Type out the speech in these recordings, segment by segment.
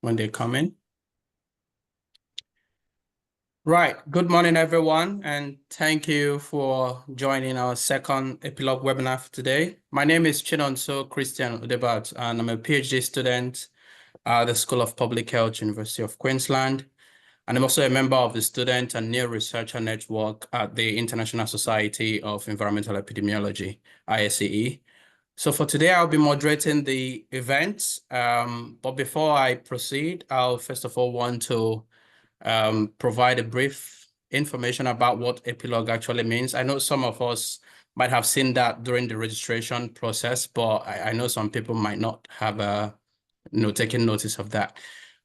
when they come in. Right. Good morning, everyone, and thank you for joining our second epilogue webinar for today. My name is Chinonso Odebeatu, and I'm a PhD student at the School of Public Health, University of Quensland. And I'm also a member of the Student and New Researcher Network at the International Society of Environmental Epidemiology, ISEE. So for today, I'll be moderating the event. But before I proceed, I'll first of all want to provide a brief information about what epilogue actually means. I know some of us might have seen that during the registration process, but I know some people might not have taken notice of that.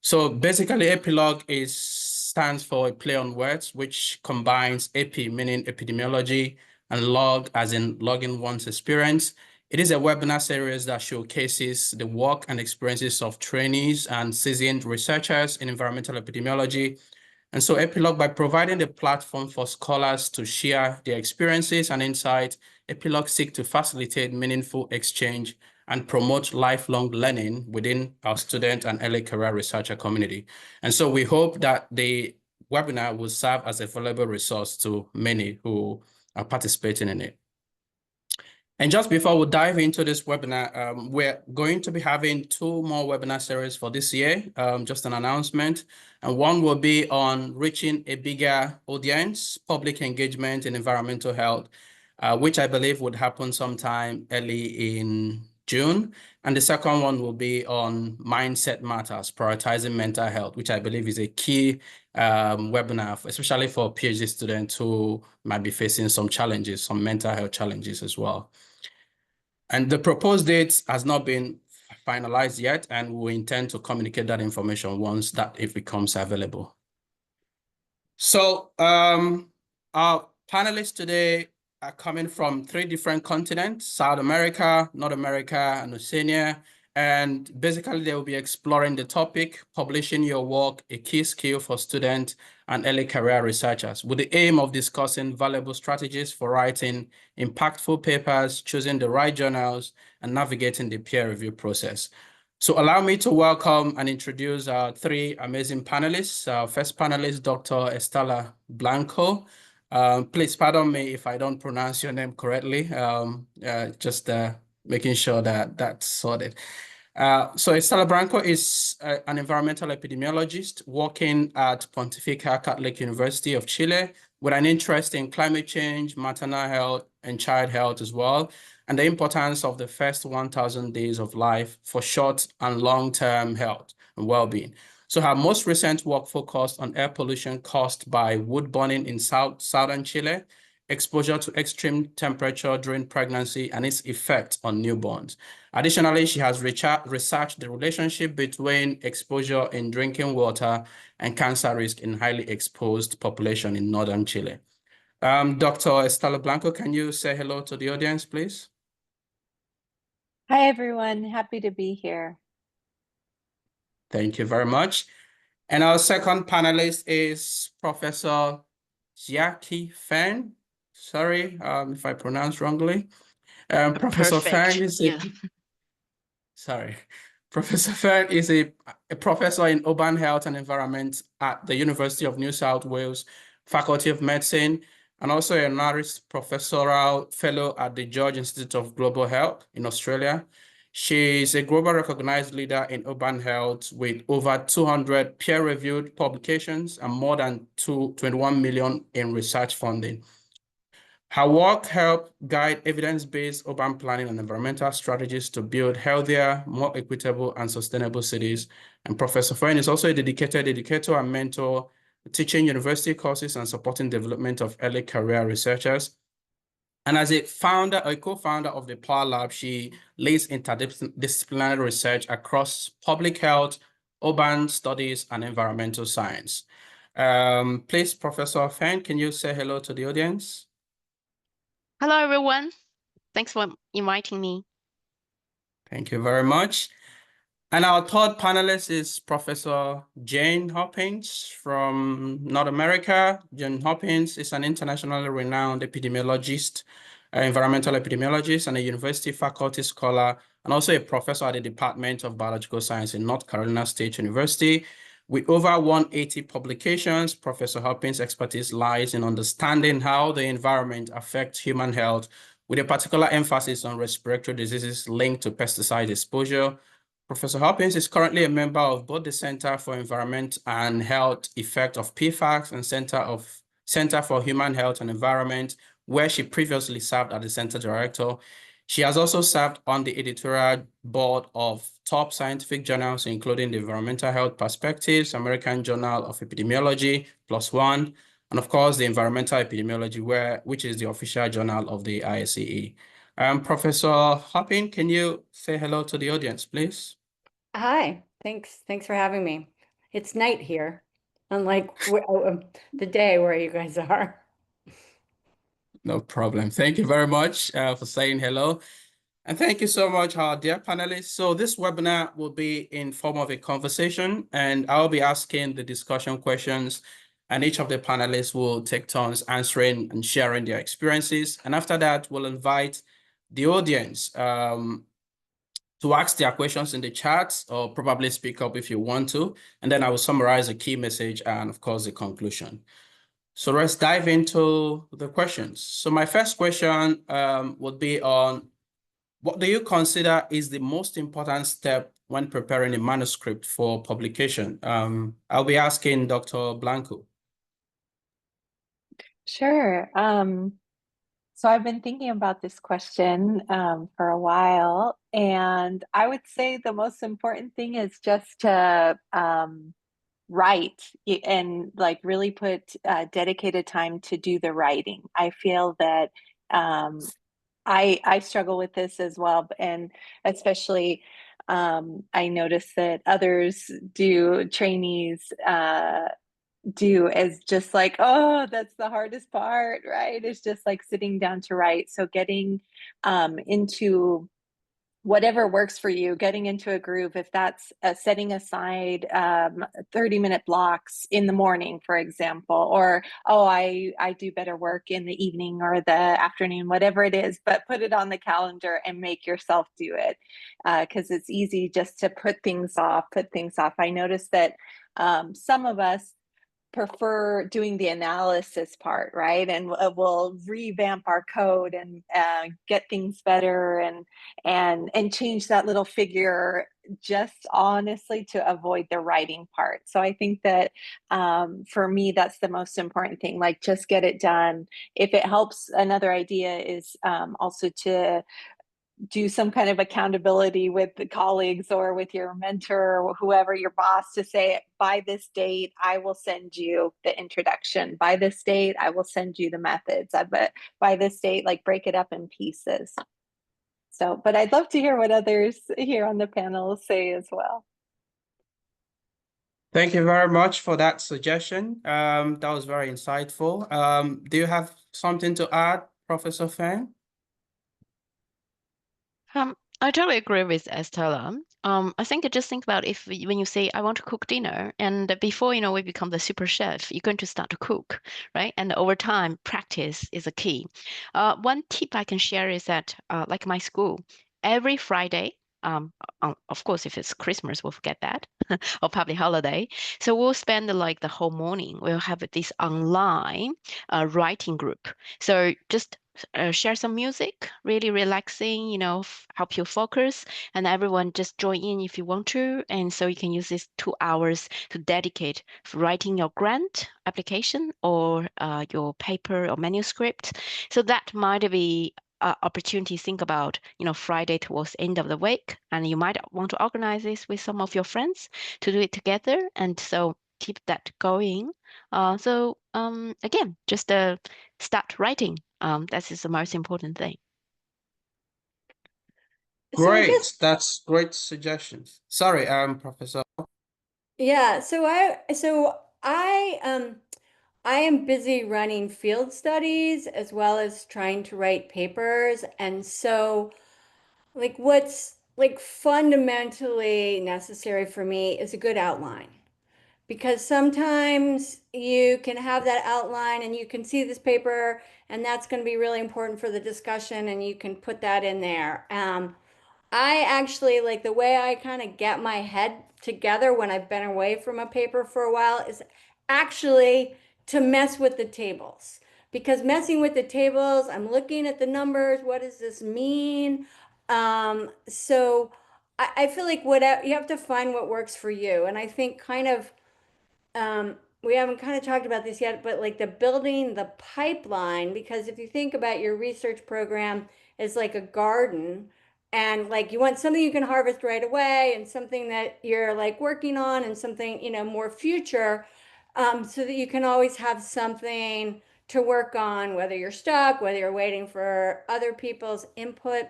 So basically, epilogue stands for a play on words, which combines epi, meaning epidemiology, and log, as in logging one's experience. It is a webinar series that showcases the work and experiences of trainees and seasoned researchers in environmental epidemiology. And so epilogue, by providing the platform for scholars to share their experiences and insights, epilogue seeks to facilitate meaningful exchange and promote lifelong learning within our student and early career researcher community. And so we hope that the webinar will serve as a valuable resource to many who are participating in it. And just before we dive into this webinar, we're going to be having 2 more webinar series for this year, just an announcement. And one will be on reaching a bigger audience, public engagement in environmental health, which I believe would happen sometime early in June. And the second one will be on mindset matters, prioritizing mental health, which I believe is a key webinar, especially for PhD students who might be facing some challenges, some mental health challenges as well. And the proposed date has not been finalized yet, and we intend to communicate that information once that it becomes available. So our panelists today are coming from 3 different continents: South America, North America, and Oceania. And basically, they will be exploring the topic, publishing your work, a key skill for students and early career researchers, with the aim of discussing valuable strategies for writing impactful papers, choosing the right journals, and navigating the peer review process. So allow me to welcome and introduce our 3 amazing panelists. Our first panelist, Dr. Estela Blanco. Please pardon me if I don't pronounce your name correctly. Just making sure that that's sorted. So Estela Blanco is an environmental epidemiologist working at Pontificia Católica University of Chile with an interest in climate change, maternal health, and child health as well, and the importance of the first 1,000 days of life for short and long-term health and well-being. So her most recent work focused on air pollution caused by wood burning in southern Chile, exposure to extreme temperature during pregnancy, and its effect on newborns. Additionally, she has researched the relationship between exposure in drinking water and cancer risk in highly exposed population in northern Chile. Dr. Estela Blanco, can you say hello to the audience, please? Hi, everyone. Happy to be here. Thank you very much. And our second panelist is Professor Xiaoqi Feng. Sorry if I pronounced wrongly. Professor Feng is Professor Feng is a professor in urban health and environment at the University of New South Wales, Faculty of Medicine, and also an honorary professorial fellow at the George Institute of Global Health in Australia. She is a global recognized leader in urban health with over 200 peer-reviewed publications and more than 21 million in research funding. Her work helped guide evidence-based urban planning and environmental strategies to build healthier, more equitable, and sustainable cities. And Professor Feng is also a dedicated educator and mentor, teaching university courses and supporting development of early career researchers. And as a co-founder of the Power Lab, she leads interdisciplinary research across public health, urban studies, and environmental science. Please, Professor Feng, can you say hello to the audience? Hello, everyone. Thanks for inviting me. Thank you very much. And our third panelist is Professor Jane Hoppin from North America. Jane Hoppin is an internationally renowned epidemiologist, environmental epidemiologist, and a university faculty scholar and also a professor at the Department of Biological Science in North Carolina State University. With over 180 publications, Professor Hoppin's expertise lies in understanding how the environment affects human health, with a particular emphasis on respiratory diseases linked to pesticide exposure. Professor Hoppin is currently a member of both the Center for Environment and Health Effect of PFAS and Center for Human Health and Environment, where she previously served as the Center Director. She has also served on the editorial board of top scientific journals, including the Environmental Health Perspectives, American Journal of Epidemiology, +1, and of course, the Environmental Epidemiology, which is the official journal of the ISEE. Professor Hoppin, can you say hello to the audience, please? Hi, thanks for having me. It's night here, unlike the day where you guys are. No problem. Thank you very much for saying hello. And thank you so much, our dear panelists. So this webinar will be in form of a conversation, and I'll be asking the discussion questions, and each of the panelists will take turns answering and sharing their experiences. And after that, we'll invite the audience to ask their questions in the chat, or probably speak up if you want to. And then I will summarize the key message and, of course, the conclusion. So let's dive into the questions. So my first question would be on, what do you consider is the most important step when preparing a manuscript for publication? I'll be asking Dr. Blanco. Sure. So I've been thinking about this question for a while, and I would say the most important thing is just to write and like really put dedicated time to do the writing. I feel that I struggle with this as well, and especially I notice that others trainees do as just like, oh, that's the hardest part, right? It's just like sitting down to write. So getting into whatever works for you, getting into a groove, if that's setting aside 30-minute blocks in the morning, for example, or, oh, I do better work in the evening or the afternoon, whatever it is, but put it on the calendar and make yourself do it, because it's easy just to put things off. I noticed that some of us prefer doing the analysis part, right? And we'll revamp our code and get things better and change that little figure just honestly to avoid the writing part. So I think that for me, that's the most important thing, like just get it done. If it helps, another idea is also to do some kind of accountability with the colleagues or with your mentor or whoever, your boss, to say, by this date, I will send you the introduction. By this date, I will send you the methods. But by this date, like break it up in pieces. So, but I'd love to hear what others here on the panel say as well. Thank you very much for that suggestion. That was very insightful. Do you have something to add, Professor Feng? I totally agree with Estela. I think just think about when you say, I want to cook dinner, and before we become the super chef, you're going to start to cook, right? And over time, practice is a key. One tip I can share is that, like my school, every Friday, of course, if it's Christmas, we'll forget that, or public holiday. So we'll spend like the whole morning. We'll have this online writing group. So just share some music, really relaxing, help you focus, and everyone just join in if you want to. And so you can use these 2 hours to dedicate for writing your grant application or your paper or manuscript. So that might be opportunity. Think about Friday towards the end of the week, and you might want to organize this with some of your friends to do it together, and so keep that going. Again, just start writing. That is the most important thing. Great, that's great suggestions. Sorry, Professor. Yeah, so I am busy running field studies as well as trying to write papers, and so like what's like fundamentally necessary for me is a good outline. Because sometimes you can have that outline and you can see this paper, and that's going to be really important for the discussion, and you can put that in there. I actually like the way I kind of get my head together when I've been away from a paper for a while is actually to mess with the tables. Because messing with the tables, I'm looking at the numbers. What does this mean? So I feel like what you have to find what works for you. And I think kind of we haven't kind of talked about this yet, but like the building the pipeline, because if you think about your research program as like a garden, and like you want something you can harvest right away and something that you're like working on and something, you know, more future, so that you can always have something to work on, whether you're stuck, whether you're waiting for other people's input.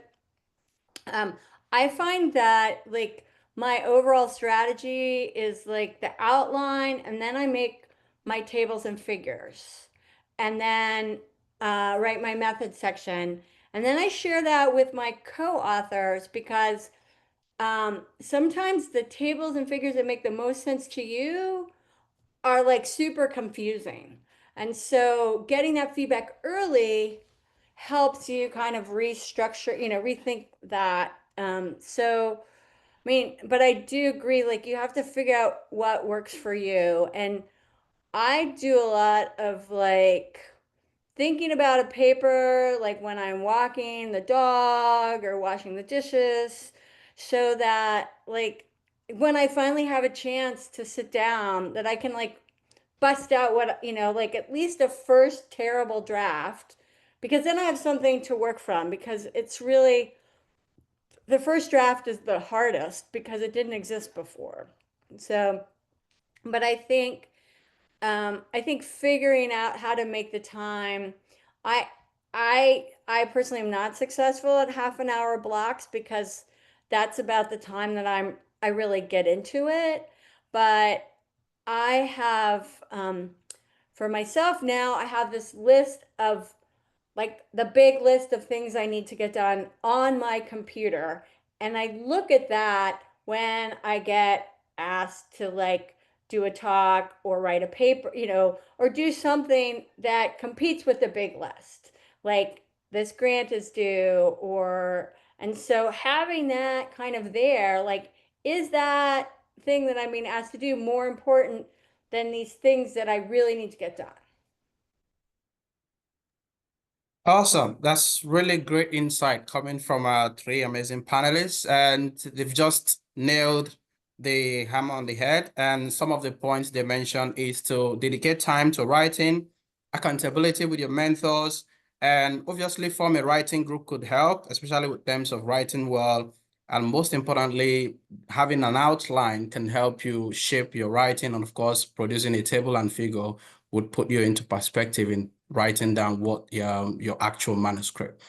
I find that like my overall strategy is like the outline, and then I make my tables and figures, and then write my method section. And then I share that with my co-authors because sometimes the tables and figures that make the most sense to you are like super confusing. And so getting that feedback early helps you kind of restructure, you know, rethink that. So, I mean, but I do agree, like you have to figure out what works for you. And I do a lot of like thinking about a paper, like when I'm walking the dog or washing the dishes, so that like when I finally have a chance to sit down, that I can like bust out what, you know, like at least a first terrible draft, because then I have something to work from, because it's really the first draft is the hardest because it didn't exist before. So, but I think figuring out how to make the time, I I personally am not successful at half an hour blocks because that's about the time that I really get into it. But I have for myself now, I have this list of like the big list of things I need to get done on my computer. And I look at that when I get asked to like do a talk or write a paper, you know, or do something that competes with the big list. Like this grant is due, or, and so having that kind of there, like, is that thing that I'm being asked to do more important than these things that I really need to get done? Awesome. That's really great insight coming from our three amazing panelists, and they've just nailed the hammer on the head. And some of the points they mentioned is to dedicate time to writing, accountability with your mentors, and obviously form a writing group could help, especially with terms of writing well. And most importantly, having an outline can help you shape your writing. And of course, producing a table and figure would put you into perspective in writing down what your actual manuscript.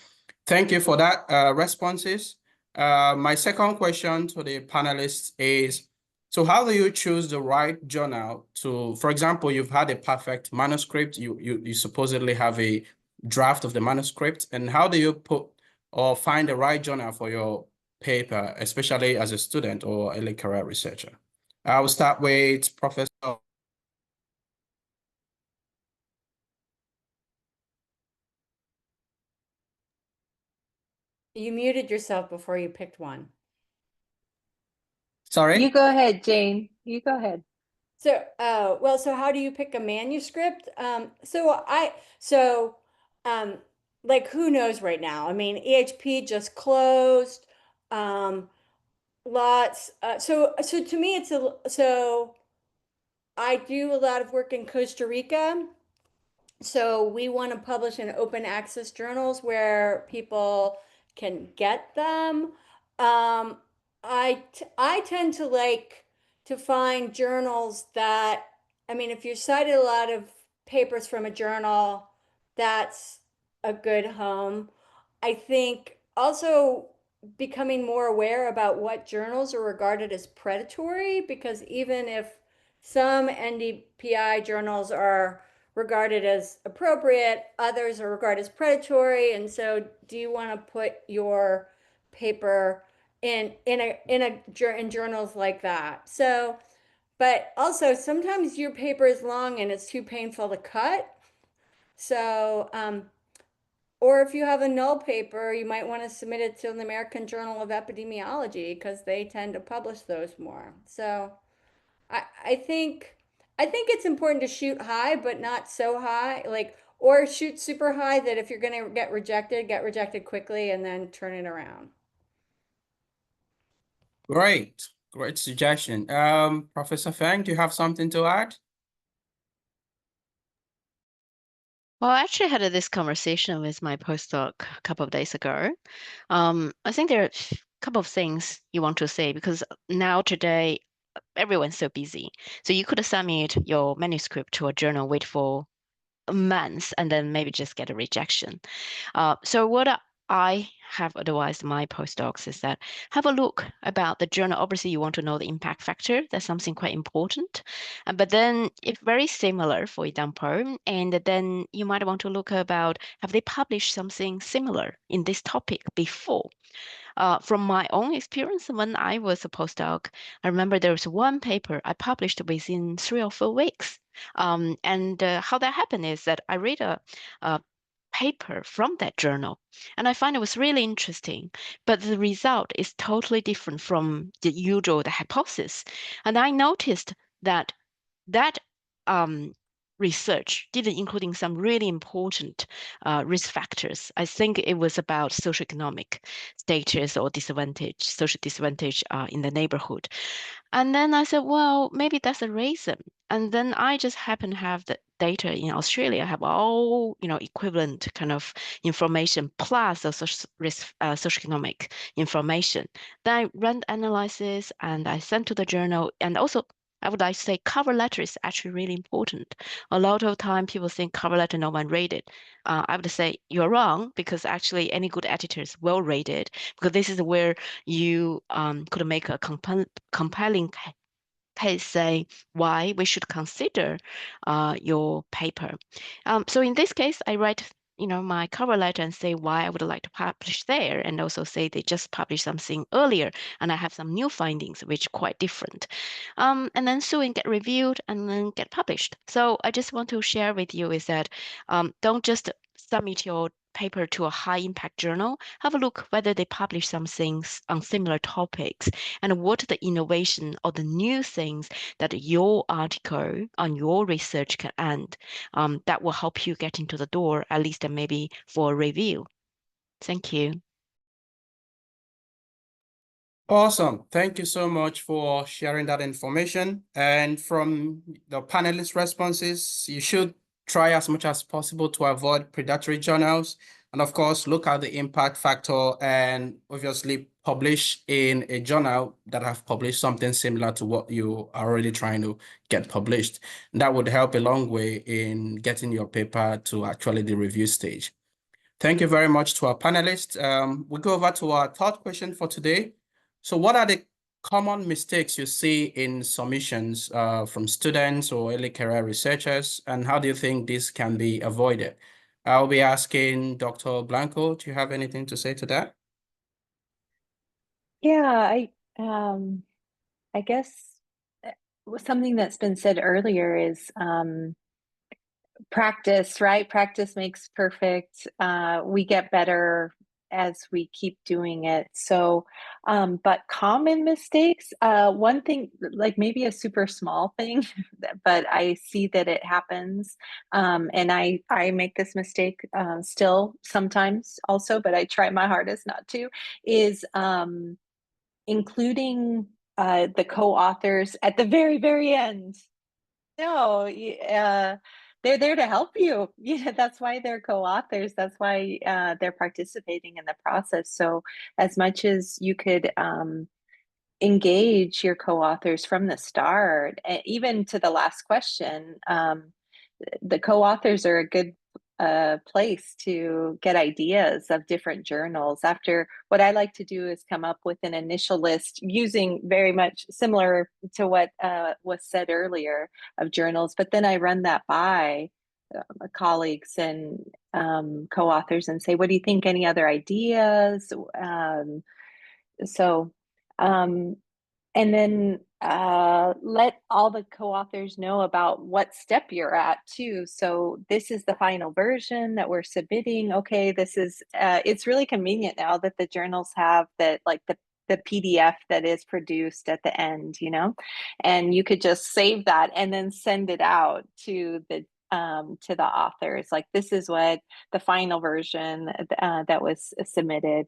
Thank you for that responses. My second question to the panelists is, so how do you choose the right journal to, for example, you've had a perfect manuscript, you supposedly have a draft of the manuscript, and how do you put or find the right journal for your paper, especially as a student or early career researcher? I will start with Professor. You muted yourself before you picked one. Sorry? You go ahead, Jane. You go ahead. So, well, so how do you pick a manuscript? Like, who knows right now? I mean, EHP just closed. So to me, so I do a lot of work in Costa Rica. So we want to publish in open access journals where people can get them. I tend to like to find journals that, I mean, if you cited a lot of papers from a journal, that's a good home. I think also becoming more aware about what journals are regarded as predatory, because even if some NDPI journals are regarded as appropriate, others are regarded as predatory. And so do you want to put your paper in journals like that? So, but also sometimes your paper is long and it's too painful to cut. So or if you have a null paper, you might want to submit it to the American Journal of Epidemiology because they tend to publish those more. So I think it's important to shoot high, but not so high, like, or shoot super high that if you're going to get rejected quickly and then turn it around. Great, great suggestion. Professor Feng, do you have something to add? Well, I actually had this conversation with my postdoc a couple of days ago. I think there are a couple of things you want to say because now today everyone's so busy. So you could submit your manuscript to a journal, wait for months, and then maybe just get a rejection. So what I have advised my postdocs is that have a look about the journal. Obviously, you want to know the impact factor. That's something quite important. But then if very similar, for example, and then you might want to look about have they published something similar in this topic before? From my own experience, when I was a postdoc, I remember there was one paper I published within 3 or 4 weeks. And how that happened is that I read a paper from that journal, and I find it was really interesting, but the result is totally different from the hypothesis. And I noticed that that research didn't including some really important risk factors. I think it was about socioeconomic status or disadvantage, social disadvantage in the neighborhood. And then I said, well, maybe that's a reason. And then I just happen to have the data in Australia, have all equivalent kind of information plus the socioeconomic information. Then I ran the analysis and I sent to the journal, and also I would like to say cover letter is actually really important. A lot of time people think cover letter, no one read it. I would say you're wrong because actually any good editors will read it because this is where you could make a compelling case say why we should consider your paper. So in this case, I write my cover letter and say why I would like to publish there, and also say they just published something earlier and I have some new findings which are quite different. And then soon get reviewed and then get published. So I just want to share with you is that don't just submit your paper to a high impact journal. Have a look whether they publish some things on similar topics and what the innovation or the new things that your article on your research can add. That will help you get into the door, at least maybe for a review. Thank you. Awesome. Thank you so much for sharing that information. And from the panelist responses, you should try as much as possible to avoid predatory journals. And of course, look at the impact factor and obviously publish in a journal that have published something similar to what you are already trying to get published. And that would help a long way in getting your paper to actually the review stage. Thank you very much to our panelists. We go over to our third question for today. So what are the common mistakes you see in submissions from students or early career researchers, and how do you think this can be avoided? I'll be asking Dr. Blanco, do you have anything to say to that? Yeah, I guess something that's been said earlier is practice, right? Practice makes perfect. We get better as we keep doing it. So, but common mistakes, one thing, like maybe a super small thing, but I see that it happens. And I make this mistake still sometimes also, but I try my hardest not to, is including the co-authors at the very, very end. No, they're there to help you. Yeah, that's why they're co-authors. That's why they're participating in the process. So as much as you could engage your co-authors from the start, even to the last question, the co-authors are a good place to get ideas of different journals. After, what I like to do is come up with an initial list using very much similar to what was said earlier of journals, but then I run that by colleagues and co-authors and say, what do you think? Any other ideas? So and then let all the co-authors know about what step you're at too. So this is the final version that we're submitting. Okay, this is, it's really convenient now that the journals have that, like the PDF that is produced at the end, you know, and you could just save that and then send it out to the authors. Like, this is what the final version that was submitted.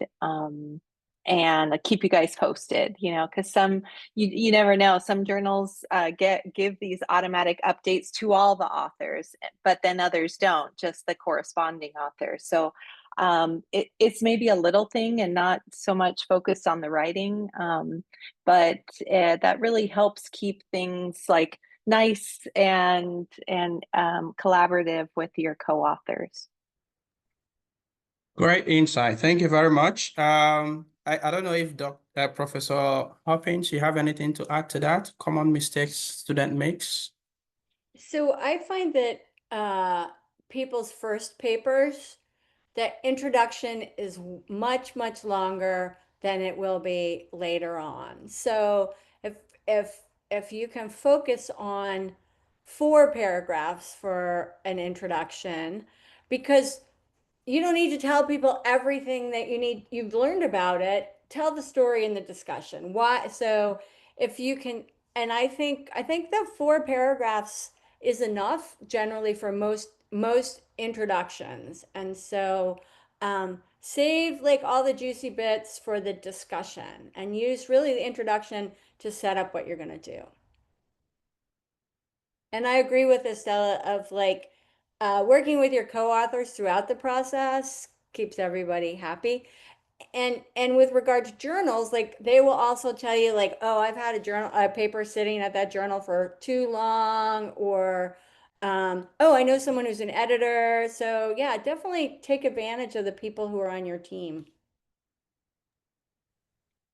And keep you guys posted, you know, because some, you never know, some journals give these automatic updates to all the authors, but then others don't, just the corresponding authors. So it's maybe a little thing and not so much focused on the writing, but that really helps keep things like nice and collaborative with your co-authors. Great insight. Thank you very much. I don't know if Professor Hoppin, you have anything to add to that? Common mistakes student makes? So I find that people's first papers, the introduction is much, much longer than it will be later on. So if you can focus on 4 paragraphs for an introduction, because you don't need to tell people everything that you've learned about it. Tell the story in the discussion. Why? So if you can, and I think the 4 paragraphs is enough generally for most introductions. And so save like all the juicy bits for the discussion and use really the introduction to set up what you're going to do. And I agree with Estela of like working with your co-authors throughout the process keeps everybody happy. And with regard to journals, like they will also tell you like, oh, I've had a paper sitting at that journal for too long, or oh, I know someone who's an editor. So yeah, definitely take advantage of the people who are on your team.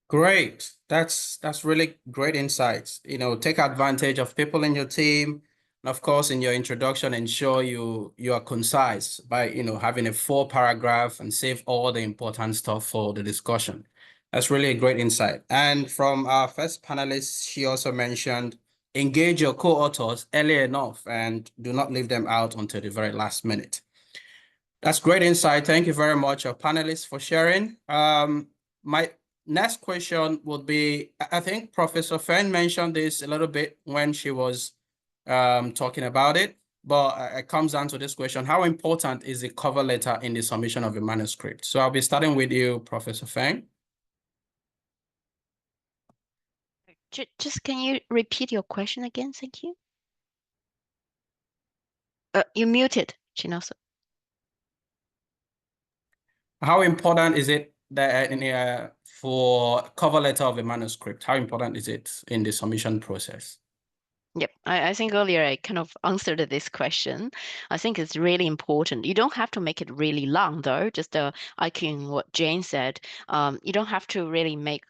Great. That's really great insights. You know, take advantage of people in your team. And of course, in your introduction, ensure you are concise by, you know, having a 4 paragraph and save all the important stuff for the discussion. That's really a great insight. And from our first panelist, she also mentioned engage your co-authors early enough and do not leave them out until the very last minute. That's great insight. Thank you very much, our panelists, for sharing. My next question would be, I think Professor Feng mentioned this a little bit when she was talking about it, but it comes down to this question: how important is the cover letter in the submission of a manuscript? So I'll be starting with you, Professor Feng. Just can you repeat your question again? Thank you. You muted, Chinonso. How important is it that for cover letter of a manuscript? How important is it in the submission process? Yep, I think earlier I kind of answered this question. I think it's really important. You don't have to make it really long, though. Just echoing what Jane said, you don't have to really make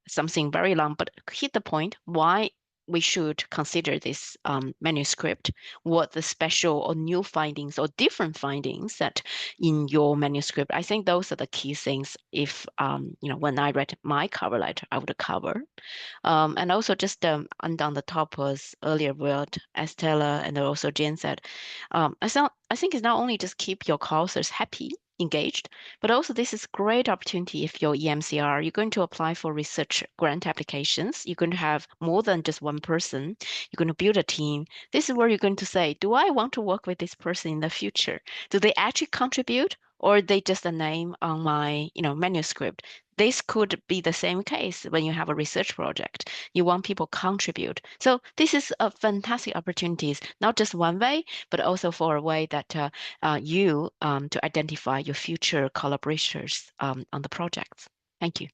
something very long, but hit the point why we should consider this manuscript, what the special or new findings or different findings that in your manuscript. I think those are the key things. If you know, when I read my cover letter, I would cover. And also just and on the top was earlier what Estela and also Jane said. I think it's not only just keep your co-authors happy, engaged, but also this is great opportunity if you're EMCR, you're going to apply for research grant applications. You're going to have more than just one person. You're going to build a team. This is where you're going to say, do I want to work with this person in the future? Do they actually contribute, or are they just a name on my, you know, manuscript? This could be the same case when you have a research project. You want people contribute. So this is a fantastic opportunities, not just one way, but also for a way that you to identify your future collaborators on the projects. Thank you.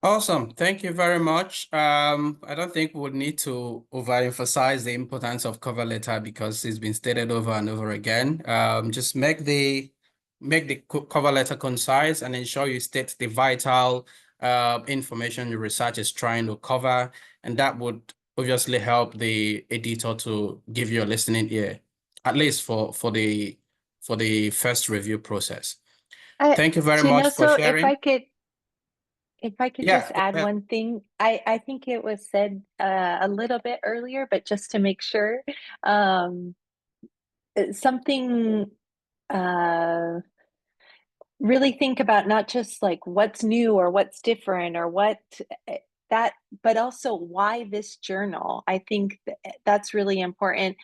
Awesome. Thank you very much. I don't think we would need to overemphasize the importance of cover letter because it's been stated over and over again. Just make the cover letter concise and ensure you state the vital information your research is trying to cover, and that would obviously help the editor to give you a listening ear, at least for the first review process. Thank you very much for Chinonso, sharing. if I could If I could Yeah. just add one thing, I think it was said a little bit earlier, but just to make sure, something really think about not just like what's new or what's different or what that, but also why this journal. I think that's really important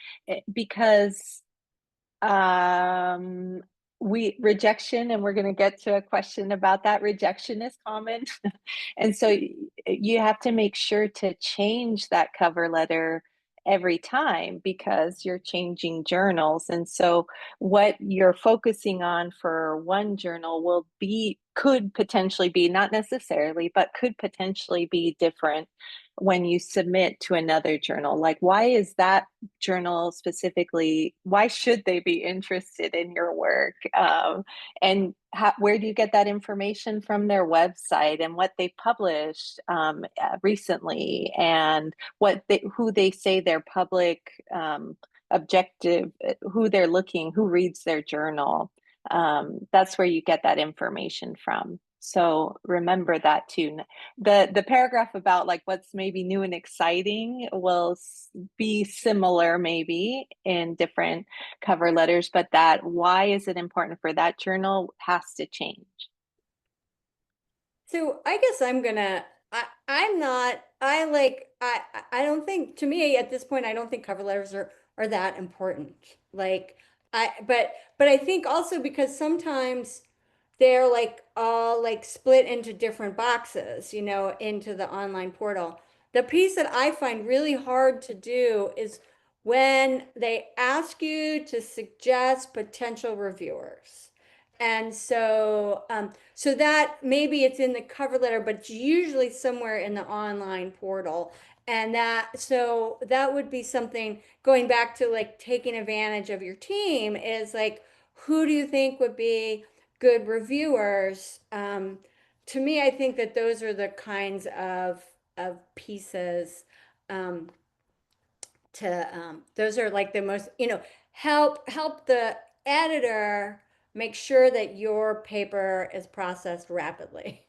because um we rejection, and we're going to get to a question about that. Rejection is common. And so you have to make sure to change that cover letter every time because you're changing journals. And so what you're focusing on for one journal could potentially be, not necessarily, but could potentially be different when you submit to another journal. Like, why is that journal specifically, why should they be interested in your work? And where do you get that information? From their website and what they published recently, and who they say their public objective, who they're looking, who reads their journal. That's where you get that information from. So remember that too. The paragraph about like what's maybe new and exciting will be similar maybe in different cover letters, but that why is it important for that journal has to change. So I guess I'm not, I don't think, to me at this point, I don't think cover letters are that important. Like, but I think also because sometimes they're like all like split into different boxes, you know, into the online portal. The piece that I find really hard to do is when they ask you to suggest potential reviewers. And so, so that maybe it's in the cover letter, but it's usually somewhere in the online portal. And so that would be something, going back to like taking advantage of your team, is like, who do you think would be good reviewers? To me, I think that those are the kinds of pieces, those are like the most, you know, help the editor make sure that your paper is processed rapidly.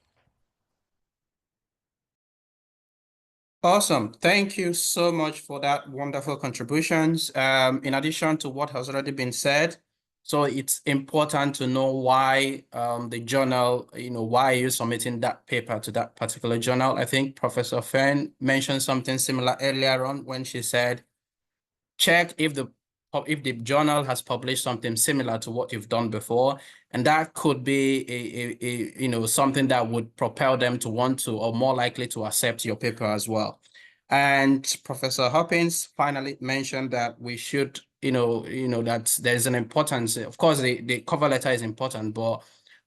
Awesome. Thank you so much for that wonderful contributions. In addition to what has already been said, so it's important to know why the journal, why you're submitting that paper to that particular journal. I think Professor Feng mentioned something similar earlier on when she said, check if the journal has published something similar to what you've done before, and that could be something that would propel them to want to, or more likely to accept your paper as well. And Professor Hoppins finally mentioned that we should, that there's an importance. Of course, the cover letter is important, but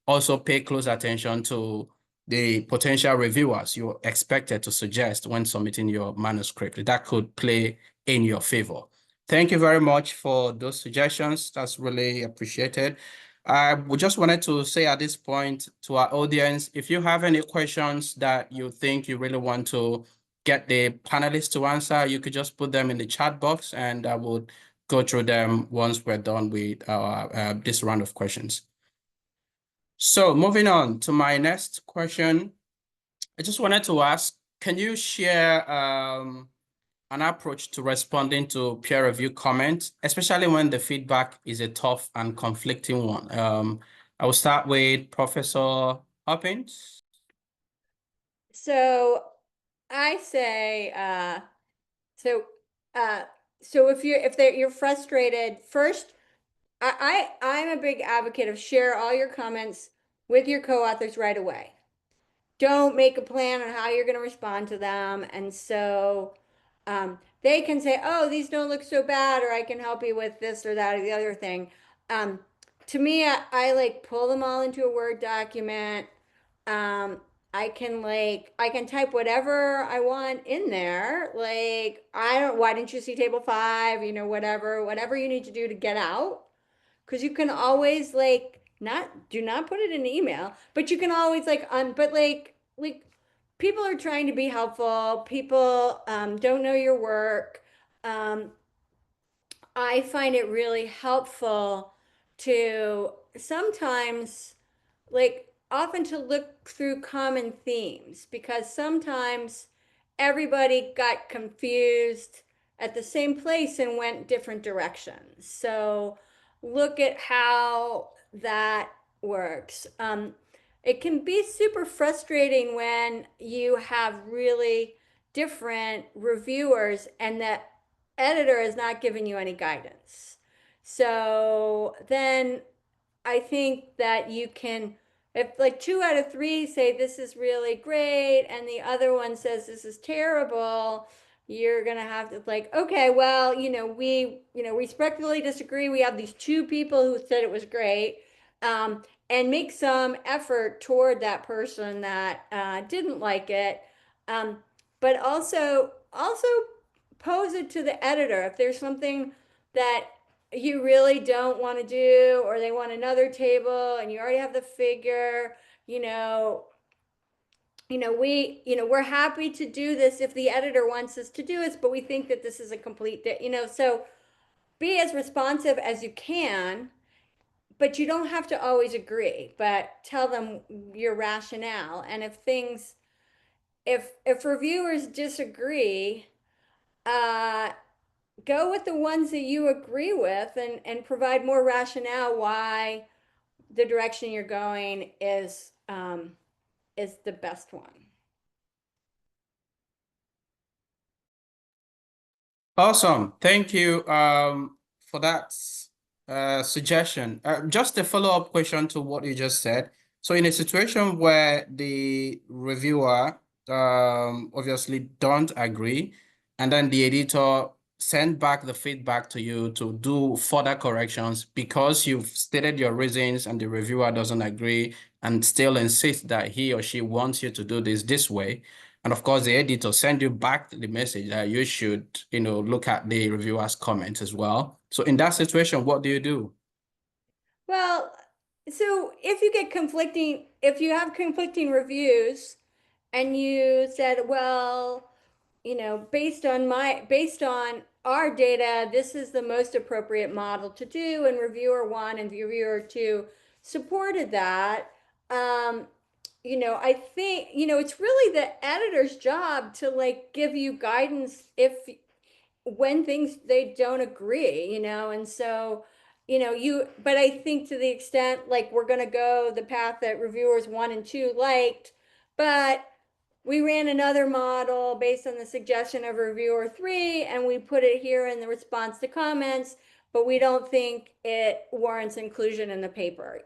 also pay close attention to the potential reviewers you're expected to suggest when submitting your manuscript. That could play in your favor. Thank you very much for those suggestions. That's really appreciated. We just wanted to say at this point to our audience, if you have any questions that you think you really want to get the panelists to answer, you could just put them in the chat box and I would go through them once we're done with our this round of questions. So moving on to my next question, I just wanted to ask, can you share an approach to responding to peer review comments, especially when the feedback is a tough and conflicting one? I will start with Professor Hoppin. So I say, so if you're frustrated, first, I'm a big advocate of share all your comments with your co-authors right away. Don't make a plan on how you're going to respond to them. And so they can say, oh, these don't look so bad, or I can help you with this or that or the other thing. To me, I like pull them all into a Word document. I can type whatever I want in there. Like, why didn't you see table 5? You know, whatever you need to do to get out. Because you can always do not put it in an email, but you can always but people are trying to be helpful. People don't know your work. I find it really helpful to sometimes often to look through common themes, because sometimes everybody got confused at the same place and went different directions. So look at how that works. It can be super frustrating when you have really different reviewers and the editor is not giving you any guidance. So then I think that you can, if like 2 out of 3 say this is really great and the other one says this is terrible, you're gonna have to like, okay, well, we respectfully disagree. We have these 2 people who said it was great, and make some effort toward that person that didn't like it, but also pose it to the editor if there's something that you really don't want to do, or they want another table and you already have the figure, we're happy to do this if the editor wants us to do this, but we think that this is a complete, so be as responsive as you can, but you don't have to always agree, but tell them your rationale. And if reviewers disagree, go with the ones that you agree with and provide more rationale why the direction you're going is the best one. Awesome. Thank you for that suggestion. Just a follow-up question to what you just said. So in a situation where the reviewer obviously don't agree, and then the editor send back the feedback to you to do further corrections because you've stated your reasons and the reviewer doesn't agree and still insists that he or she wants you to do this way. And of course, the editor send you back the message that you should, look at the reviewer's comments as well. So in that situation, what do you do? Well, so if you have conflicting reviews and you said, well, based on our data, this is the most appropriate model to do, and reviewer 1 and reviewer 2 supported that. I think, it's really the editor's job to like give you guidance when they don't agree, and so, but I think to the extent like we're gonna go the path that reviewers 1 and 2 liked, but we ran another model based on the suggestion of reviewer 3 and we put it here in the response to comments, but we don't think it warrants inclusion in the paper.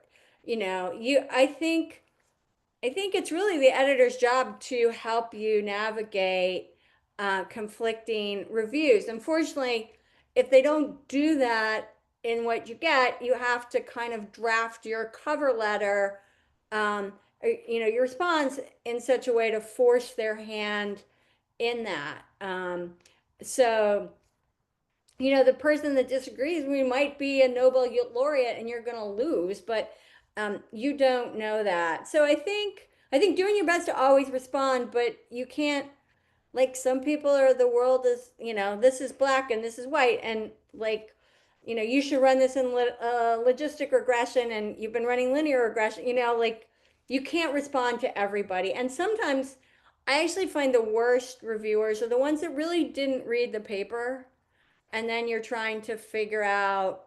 I think it's really the editor's job to help you navigate conflicting reviews. Unfortunately, if they don't do that in what you get, you have to kind of draft your cover letter, your response in such a way to force their hand in that. So, the person that disagrees, we might be a Nobel laureate and you're going to lose, but you don't know that. So I think doing your best to always respond, but you can't, like, some people are, the world is, this is black and this is white, and like, you should run this in logistic regression and you've been running linear regression, like you can't respond to everybody. And sometimes I actually find the worst reviewers are the ones that really didn't read the paper, and then you're trying to figure out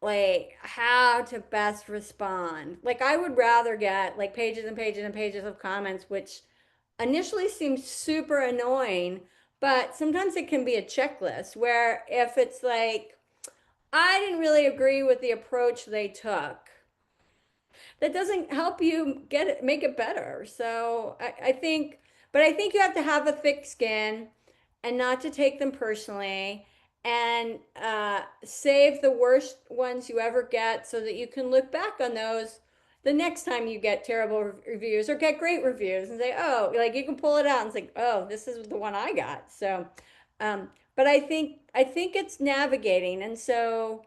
like how to best respond. Like I would rather get like pages and pages and pages of comments, which initially seems super annoying, but sometimes it can be a checklist where if it's like, I didn't really agree with the approach they took, that doesn't help you make it better. So I think you have to have a thick skin and not to take them personally, and save the worst ones you ever get so that you can look back on those the next time you get terrible reviews or get great reviews and say, oh, like you can pull it out and say, oh, this is the one I got. So, but I think it's navigating. And so,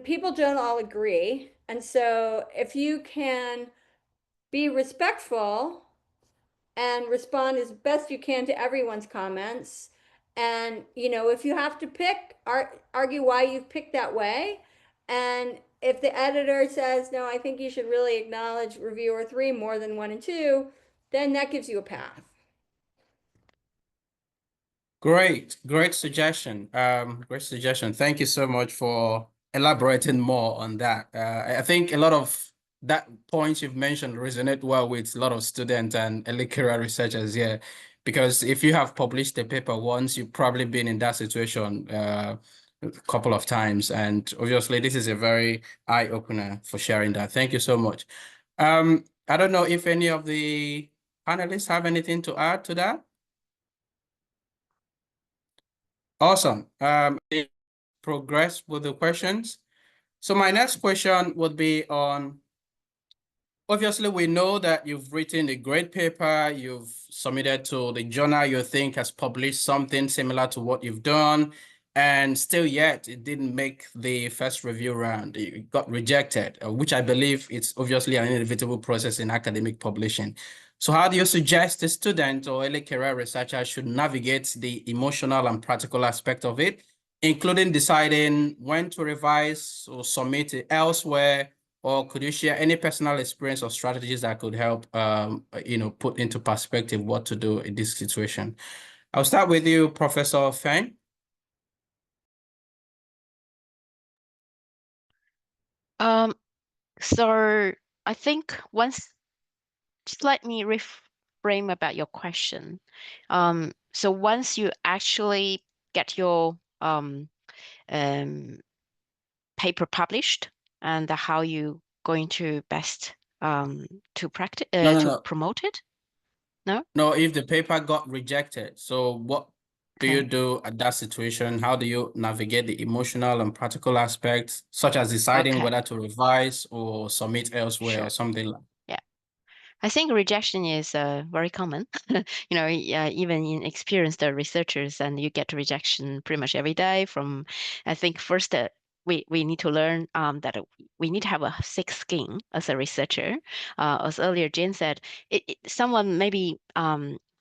people don't all agree. And so if you can be respectful and respond as best you can to everyone's comments, and if you have to pick, argue why you've picked that way, and if the editor says, no, I think you should really acknowledge reviewer 3 more than 1 and 2, then that gives you a path. Great suggestion. Great suggestion. Thank you so much for elaborating more on that. I think a lot of that points you've mentioned resonate well with a lot of students and early career researchers here, because if you have published a paper once, you've probably been in that situation a couple of times, and obviously this is a very eye-opener for sharing that. Thank you so much. I don't know if any of the panelists have anything to add to that. Awesome. Progress with the questions. So my next question would be on, obviously we know that you've written a great paper, you've submitted to the journal you think has published something similar to what you've done, and still yet it didn't make the first review round. It got rejected, which I believe it's obviously an inevitable process in academic publishing. So how do you suggest a student or early career researcher should navigate the emotional and practical aspect of it, including deciding when to revise or submit it elsewhere? Or could you share any personal experience or strategies that could help, put into perspective what to do in this situation? I'll start with you, Professor Feng. So I think just let me reframe about your question. So once you actually get your paper published, and how you going to best to practice to promote it? No, if the paper got rejected, so what do you do at that situation? How do you navigate the emotional and practical aspects, such as deciding whether to revise or submit elsewhere or something like that? Yeah. I think rejection is very common. Even in experienced researchers, and you get rejection pretty much every day from, I think first we need to learn that we need to have a thick skin as a researcher. As earlier Jane said, someone maybe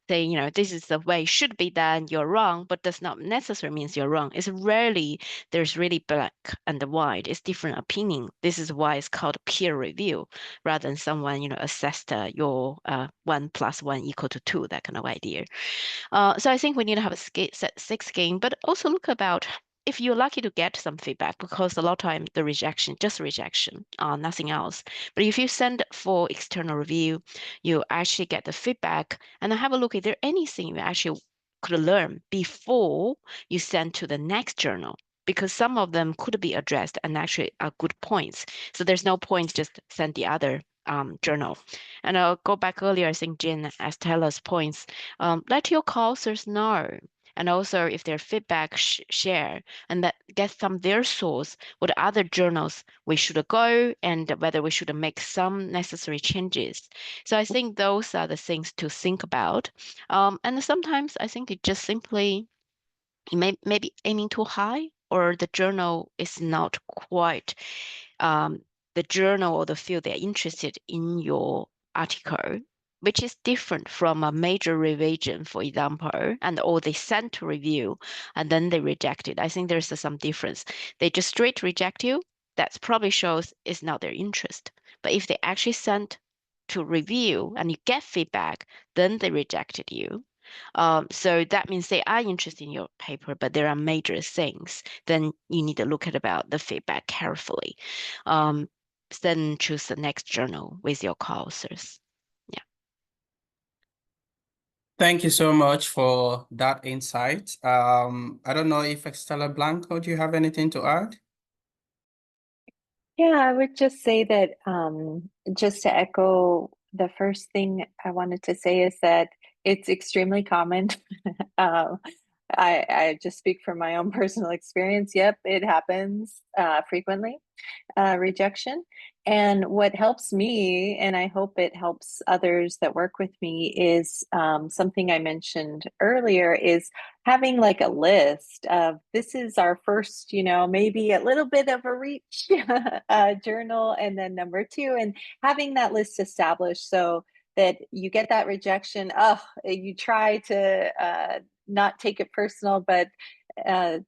say, this is the way it should be done, you're wrong, but does not necessarily means you're wrong. It's rarely there's really black and white. It's different opinion. This is why it's called peer review, rather than someone, assessed your 1 + 1 = 2, that kind of idea. So I think we need to have a thick skin, but also look about if you're lucky to get some feedback, because a lot of time the rejection, just rejection, nothing else. But if you send for external review, you actually get the feedback and have a look, is there anything you actually could learn before you send to the next journal? Because some of them could be addressed and actually are good points. So there's no point just send the other journal. And I'll go back earlier, I think Jen Estela's points. Let your co-authors know. And also if their feedback share, and that get some their source, what other journals we should go, and whether we should make some necessary changes. So I think those are the things to think about. And sometimes I think it just simply, maybe aiming too high, or the journal is not quite the journal or the field they're interested in your article, which is different from a major revision, for example, or they sent to review and then they reject it. I think there's some difference. They just straight reject you. That probably shows it's not their interest. But if they actually sent to review and you get feedback, then they rejected you. So that means they are interested in your paper, but there are major things. Then you need to look at about the feedback carefully. Then choose the next journal with your co-authors. Yeah. Thank you so much for that insight. I don't know if Estela, Blanco, do you have anything to add? Yeah, I would just say that just to echo the first thing I wanted to say is that it's extremely common. I just speak from my own personal experience. Yep, it happens frequently. Rejection. And what helps me, and I hope it helps others that work with me, is something I mentioned earlier, is having like a list of, this is our first, maybe a little bit of a reach journal, and then number 2, and having that list established so that you get that rejection. You try to not take it personal, but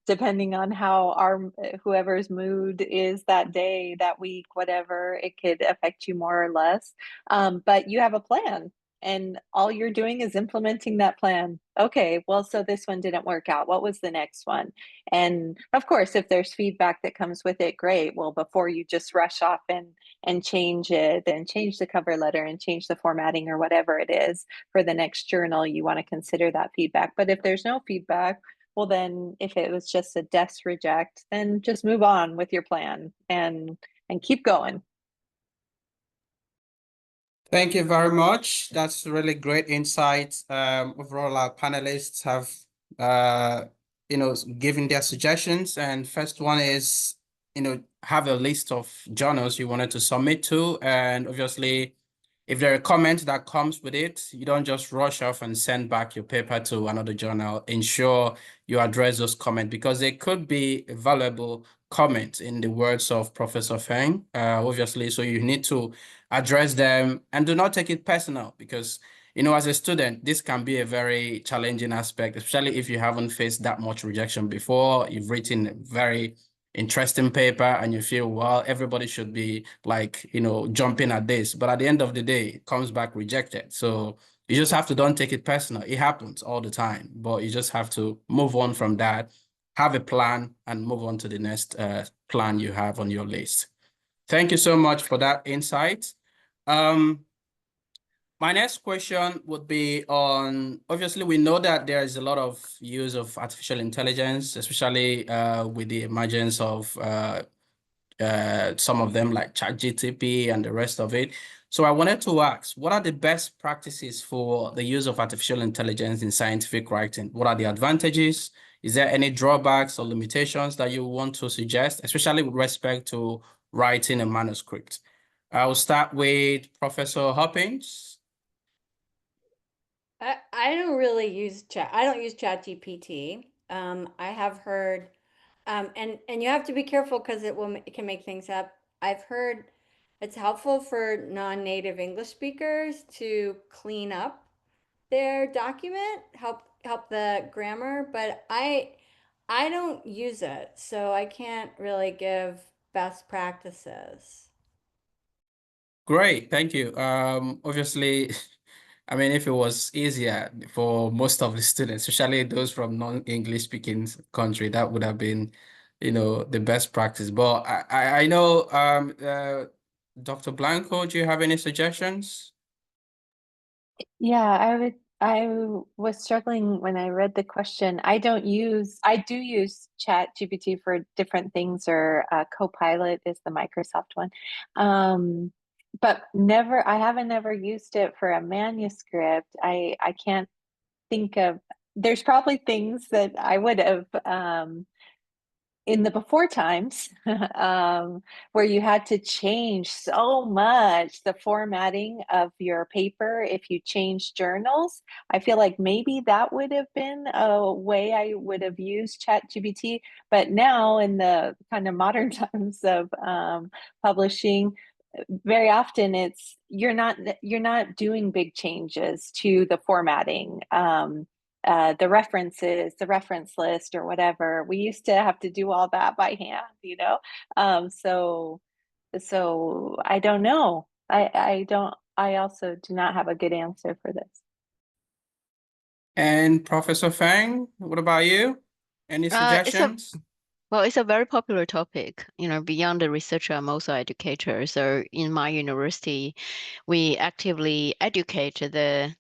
depending on how whoever's mood is that day, that week, whatever, it could affect you more or less. But you have a plan, and all you're doing is implementing that plan. Okay, well, so this one didn't work out. What was the next one? And of course, if there's feedback that comes with it, great. Well, before you just rush off and change it and change the cover letter and change the formatting or whatever it is for the next journal, you want to consider that feedback. But if there's no feedback, well, then if it was just a desk reject, then just move on with your plan and keep going. Thank you very much. That's really great insight. Overall, our panelists have, given their suggestions. And first one is, have a list of journals you wanted to submit to. And obviously, if there are comments that comes with it, you don't just rush off and send back your paper to another journal. Ensure you address those comments because they could be valuable comments in the words of Professor Feng, obviously. So you need to address them and do not take it personal because, as a student, this can be a very challenging aspect, especially if you haven't faced that much rejection before. You've written a very interesting paper and you feel, well, everybody should be like, jumping at this. But at the end of the day, it comes back rejected. So you just have to don't take it personal. It happens all the time, but you just have to move on from that, have a plan and move on to the next plan you have on your list. Thank you so much for that insight. My next question would be on, obviously, we know that there is a lot of use of artificial intelligence, especially with the emergence of some of them like ChatGPT and the rest of it. So I wanted to ask, what are the best practices for the use of artificial intelligence in scientific writing? What are the advantages? Is there any drawbacks or limitations that you want to suggest, especially with respect to writing a manuscript? I'll start with Professor Hoppin. I don't really use chat. I don't use ChatGPT. I have heard, and you have to be careful because it can make things up. I've heard it's helpful for non-native English speakers to clean up their document, help the grammar, but I don't use it, so I can't really give best practices. Great, thank you. Obviously, I mean, if it was easier for most of the students, especially those from non-English speaking country, that would have been, the best practice. But I know, Dr. Blanco, do you have any suggestions? Yeah, I was struggling when I read the question. I do use Chat GPT for different things, or Copilot is the Microsoft one. But I haven't ever used it for a manuscript. I can't think of, there's probably things that I would have, in the before times, where you had to change so much the formatting of your paper if you changed journals. I feel like maybe that would have been a way I would have used ChatGPT. But now in the kind of modern times of publishing, very often you're not doing big changes to the formatting. The references, the reference list or whatever. We used to have to do all that by hand, so I don't know. I also do not have a good answer for this. And Professor Feng, what about you? Any suggestions? Well, it's a very popular topic. Beyond the researcher, I'm also an educator. So in my university, we actively educate the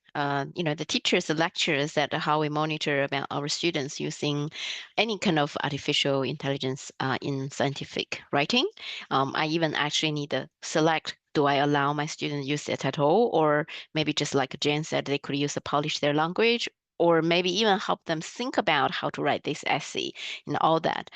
teachers, the lecturers, that how we monitor about our students using any kind of artificial intelligence in scientific writing. I even actually need to select, do I allow my students use it at all? Or maybe just like Jane said, they could use to polish their language, or maybe even help them think about how to write this essay and all that.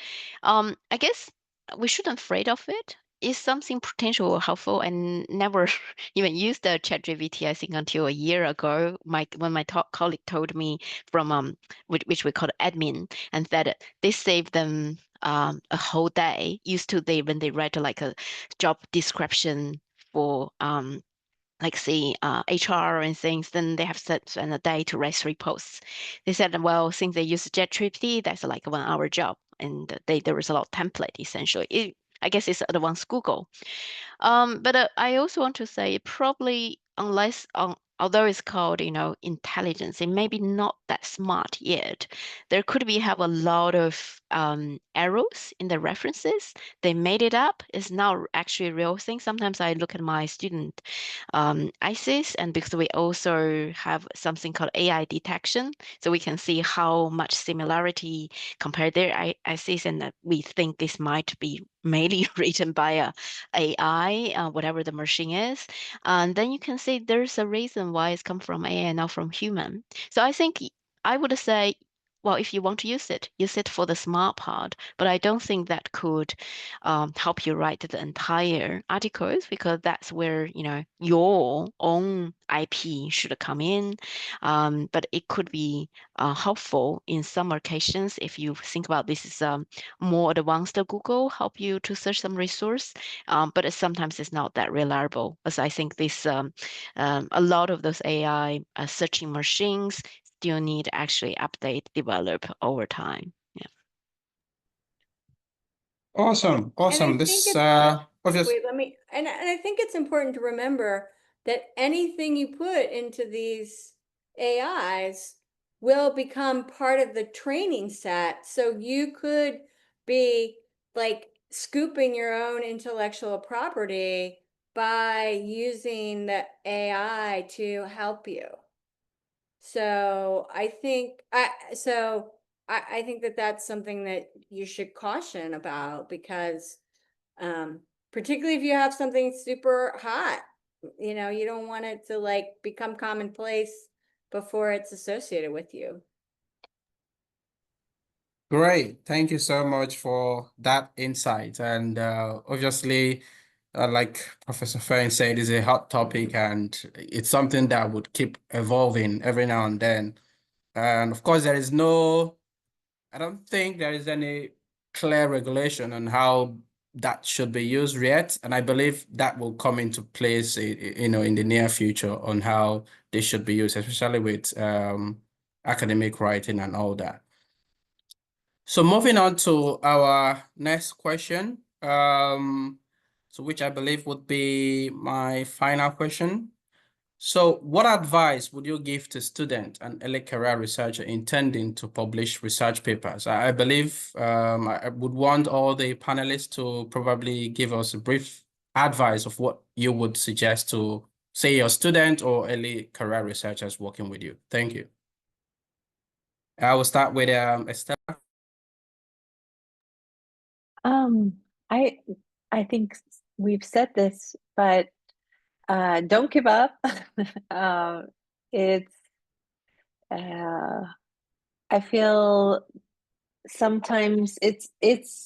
I guess we shouldn't be afraid of it. It's something potential helpful, and never even used the ChatGPT, I think, until a year ago. When my colleague told me from which we call admin, and that they saved them a whole day. When they write like a job description for like say HR and things, then they have set a day to write 3 posts. They said, well, since they use JetGPT, that's like a 1-hour job, and there was a lot of template essentially. I guess it's advanced Google. But I also want to say probably unless although it's called intelligence, it may be not that smart yet. There could be have a lot of errors in the references. They made it up. It's not actually a real thing. Sometimes I look at my student ISIS, and because we also have something called AI detection, so we can see how much similarity compared their ISIS, and we think this might be mainly written by a AI, whatever the machine is, and then you can see there's a reason why it's come from AI and not from human. So I think I would say, well, if you want to use it for the smart part, but I don't think that could help you write the entire articles, because that's where your own IP should come in. But it could be helpful in some occasions if you think about this is more advanced Google help you to search some resource, but sometimes it's not that reliable, as I think this a lot of those AI searching machines still need to actually update, develop over time. Yeah. Awesome, awesome. I think This wait, and I think it's important to remember that anything you put into these AIs will become part of the training set. So you could be like scooping your own intellectual property by using the AI to help you. So I think I think that that's something that you should caution about, because particularly if you have something super hot, you don't want it to like become commonplace before it's associated with you. great. Thank you so much for that insight. And obviously, like Professor Feng said, it's a hot topic, and it's something that would keep evolving every now and then. And of course, I don't think there is any clear regulation on how that should be used yet. And I believe that will come into place, in the near future, on how they should be used, especially with academic writing and all that. So moving on to our next question, so which I believe would be my final question. So what advice would you give to student and early career researcher intending to publish research papers? I believe I would want all the panelists to probably give us a brief advice of what you would suggest to, say, your student or early career researchers working with you. Thank you. I will start with Estela. I think we've said this, but don't give up. It's I feel sometimes it's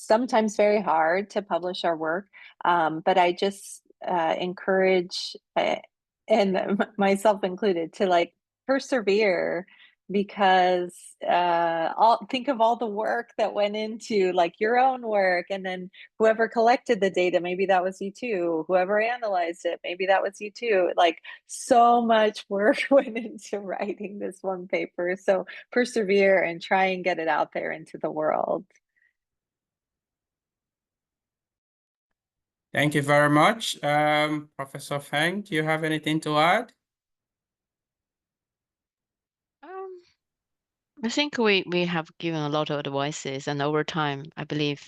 sometimes very hard to publish our work, but I just encourage and myself included to like persevere, because think of all the work that went into like your own work, and then whoever collected the data, maybe that was you too, whoever analyzed it, maybe that was you too. Like, so much work went into writing this one paper, so persevere and try and get it out there into the world. Thank you very much. Professor Feng, do you have anything to add? I think we have given a lot of advices, and over time, I believe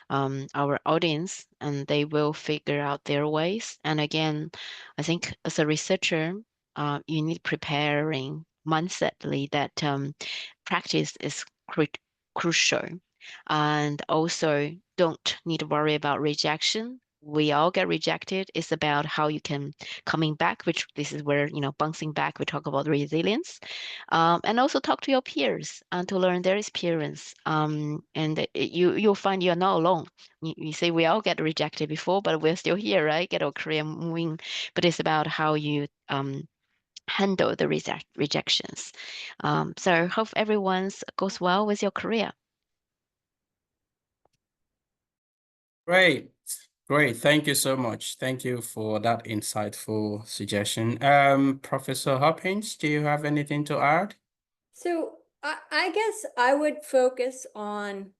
our audience and they will figure out their ways. And again, I think as a researcher, you need preparing mindsetly that practice is crucial, and also don't need to worry about rejection. We all get rejected. It's about how you can coming back, which this is where bouncing back. We talk about resilience. And also talk to your peers and to learn their experience. And you'll find you're not alone. You say we all get rejected before, but we're still here, right? Get our career moving. But it's about how you handle the rejections. So hope everyone goes well with your career. Great. Great. Thank you so much. Thank you for that insightful suggestion. Professor Hoppins, do you have anything to add? So I guess I would focus on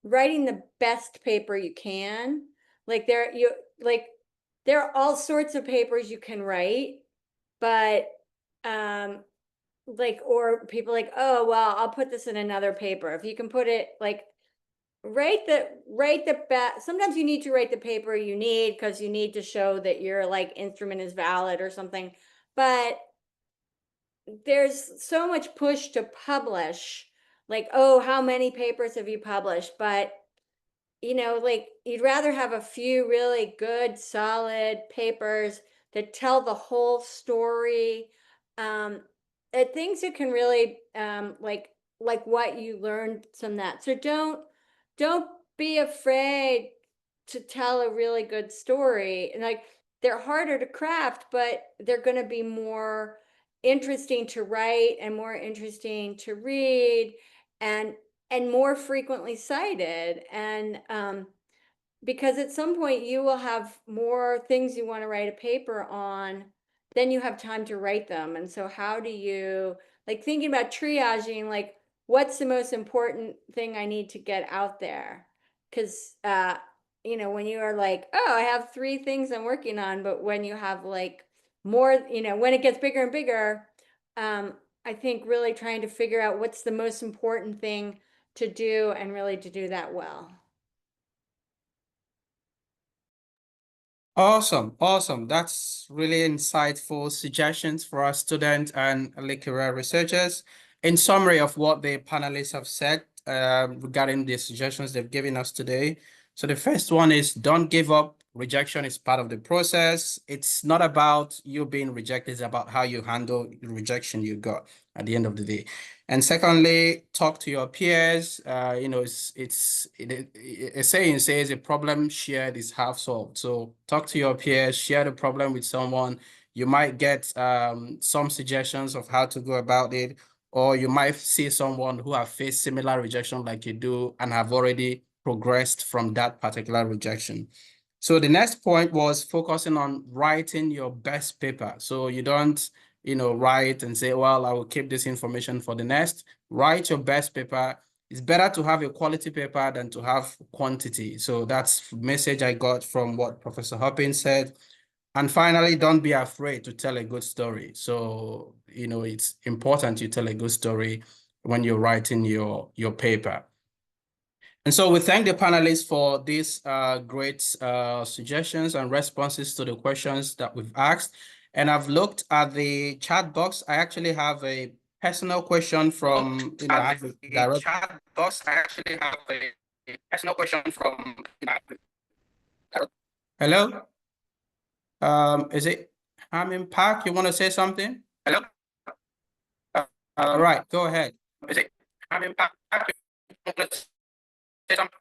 writing the best paper you can. Like there are all sorts of papers you can write, but or people like, oh well, I'll put this in another paper. If you can put it like write the best. Sometimes you need to write the paper you need because you need to show that your like instrument is valid or something. But there's so much push to publish, like, oh, how many papers have you published? But like you'd rather have a few really good, solid papers that tell the whole story. Things that can really like what you learned from that. So don't be afraid to tell a really good story. And like they're harder to craft, but they're going to be more interesting to write and more interesting to read and more frequently cited. And because at some point you will have more things you want to write a paper on, then you have time to write them. And so how do you, like thinking about triaging, like what's the most important thing I need to get out there? Because when you are like, oh, I have 3 things I'm working on, but when you have like more, when it gets bigger and bigger, I think really trying to figure out what's the most important thing to do and really to do that well. Awesome, awesome. That's really insightful suggestions for our students and career researchers. In summary of what the panelists have said regarding the suggestions they've given us today. So the first one is don't give up. Rejection is part of the process. It's not about you being rejected, it's about how you handle the rejection you got at the end of the day. And secondly, talk to your peers. A saying says a problem shared is half solved. So talk to your peers, share the problem with someone. You might get some suggestions of how to go about it, or you might see someone who have faced similar rejection like you do and have already progressed from that particular rejection. So the next point was focusing on writing your best paper. So you don't write and say, well, I will keep this information for the next. Write your best paper. It's better to have a quality paper than to have quantity. So that's the message I got from what Professor Hoppin said. And finally, don't be afraid to tell a good story. So, it's important you tell a good story when you're writing your paper. And so we thank the panelists for these great suggestions and responses to the questions that we've asked. And I've looked at the chat box. I actually have a personal question from, I have a direct chat box. I actually have a personal question from, hello? Is it Hamin Park? You want to say something? Hello? All right, go ahead. Is it Hamin Park? You want to say something?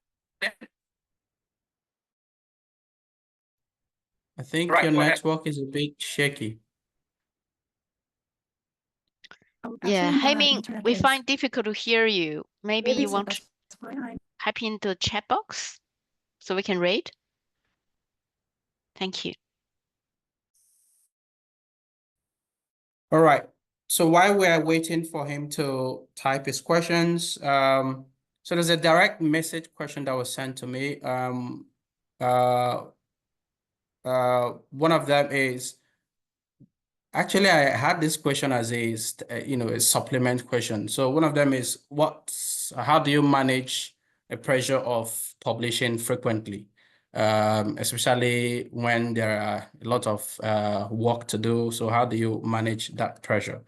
I think your network is a bit shaky. Yeah, I mean, we find difficult to hear you. Maybe you want to type in the chat box so we can read. Thank you. All right. So while we are waiting for him to type his questions, so there's a direct message question that was sent to me. One of them is, actually, I had this question as a supplement question. So one of them is, how do you manage the pressure of publishing frequently, especially when there are a lot of work to do? So how do you manage that pressure?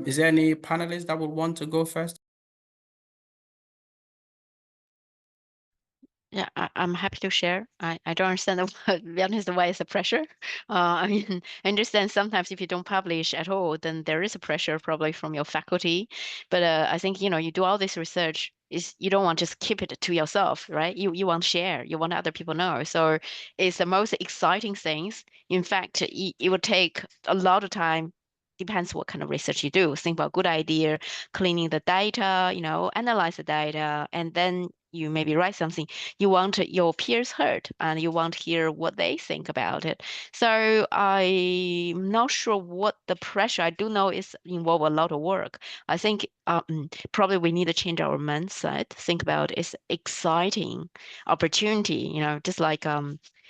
Is there any panelists that would want to go first? Yeah, I'm happy to share. I don't understand to be honest, why is the pressure? I mean, I understand sometimes if you don't publish at all, then there is a pressure probably from your faculty. But I think, you do all this research you don't want to just keep it to yourself, right? You want to share, you want other people know. So it's the most exciting things. In fact, it would take a lot of time depends what kind of research you do. Think about good idea, cleaning the data, analyze the data, and then you maybe write something. You want your peers heard, and you want to hear what they think about it. So I'm not sure what the pressure. I do know it's involve a lot of work. I think probably we need to change our mindset. Think about it's exciting opportunity. Just like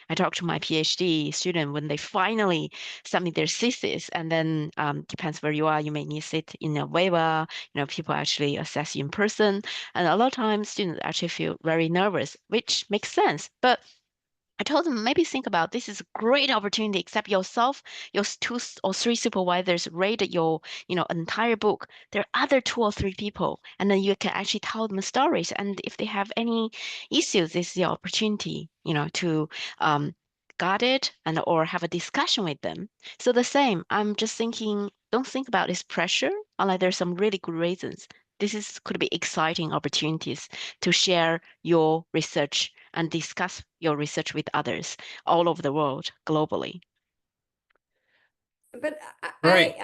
I talked to my PhD student when they finally submit their thesis, and then depends where you are, you may need to sit in a waiver, people actually assess you in person. And a lot of times students actually feel very nervous, which makes sense. But I told them maybe think about this is a great opportunity, except yourself, your 2 or 3 supervisors read your entire book. There are other 2 or 3 people, and then you can actually tell them stories. And if they have any issues, this is your opportunity, to guard it and or have a discussion with them. So the same, I'm just thinking, don't think about this pressure unless there's some really good reasons. Could be exciting opportunities to share your research and discuss your research with others all over the world, globally. But Great.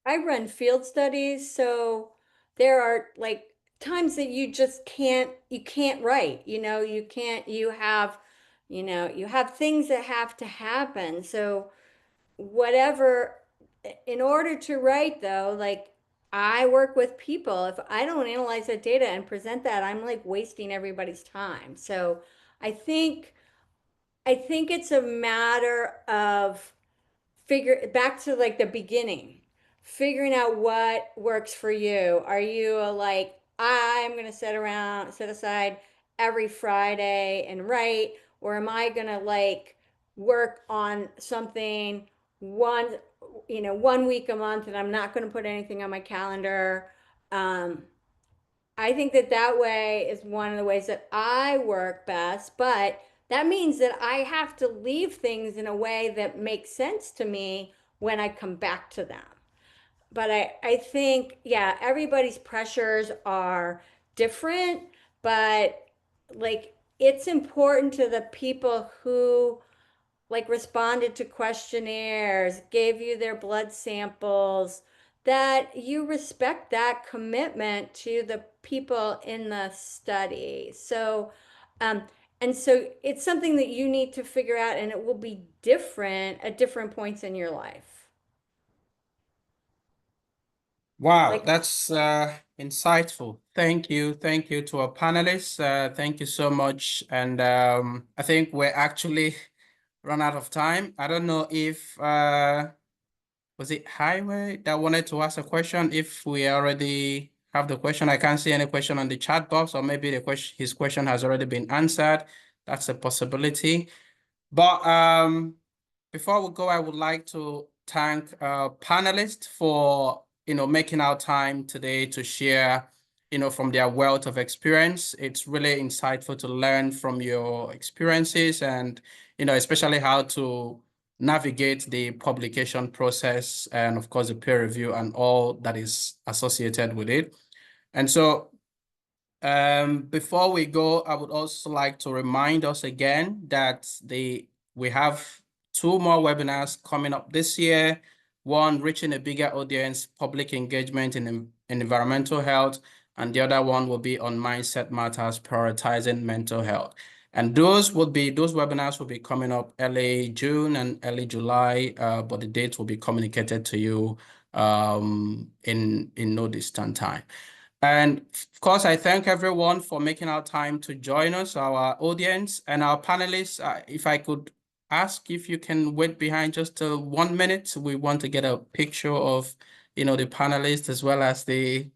I run field studies, so there are like times that you just can't write, you have things that have to happen. So whatever, in order to write though, like I work with people. If I don't analyze that data and present that, I'm like wasting everybody's time. So I think it's a matter of back to like the beginning, figuring out what works for you. Are you like, I'm going to set aside every Friday and write, or am I going to like work on something one, 1 week a month, and I'm not going to put anything on my calendar? I think that way is one of the ways that I work best, but that means that I have to leave things in a way that makes sense to me when I come back to them. But I think, yeah, everybody's pressures are different, but like it's important to the people who like responded to questionnaires, gave you their blood samples, that you respect that commitment to the people in the study. So, and so it's something that you need to figure out, and it will be different at different points in your life. Wow, Like, that's insightful. Thank you. Thank you to our panelists. Thank you so much. And I think we're actually run out of time. I don't know if was it Highway that wanted to ask a question? If we already have the question, I can't see any question on the chat box, or maybe his question has already been answered. That's a possibility. But before we go, I would like to thank our panelists for making our time today to share from their wealth of experience. It's really insightful to learn from your experiences, and especially how to navigate the publication process, and of course the peer review and all that is associated with it. And so before we go, I would also like to remind us again that we have 2 more webinars coming up this year. One, reaching a bigger audience, public engagement in environmental health, and the other one will be on mindset matters, prioritizing mental health. And those webinars will be coming up early June and early July, but the dates will be communicated to you in no distant time. And of course, I thank everyone for making our time to join us, our audience and our panelists. If I could ask if you can wait behind just 1 minute, we want to get a picture of, the panelists as well as the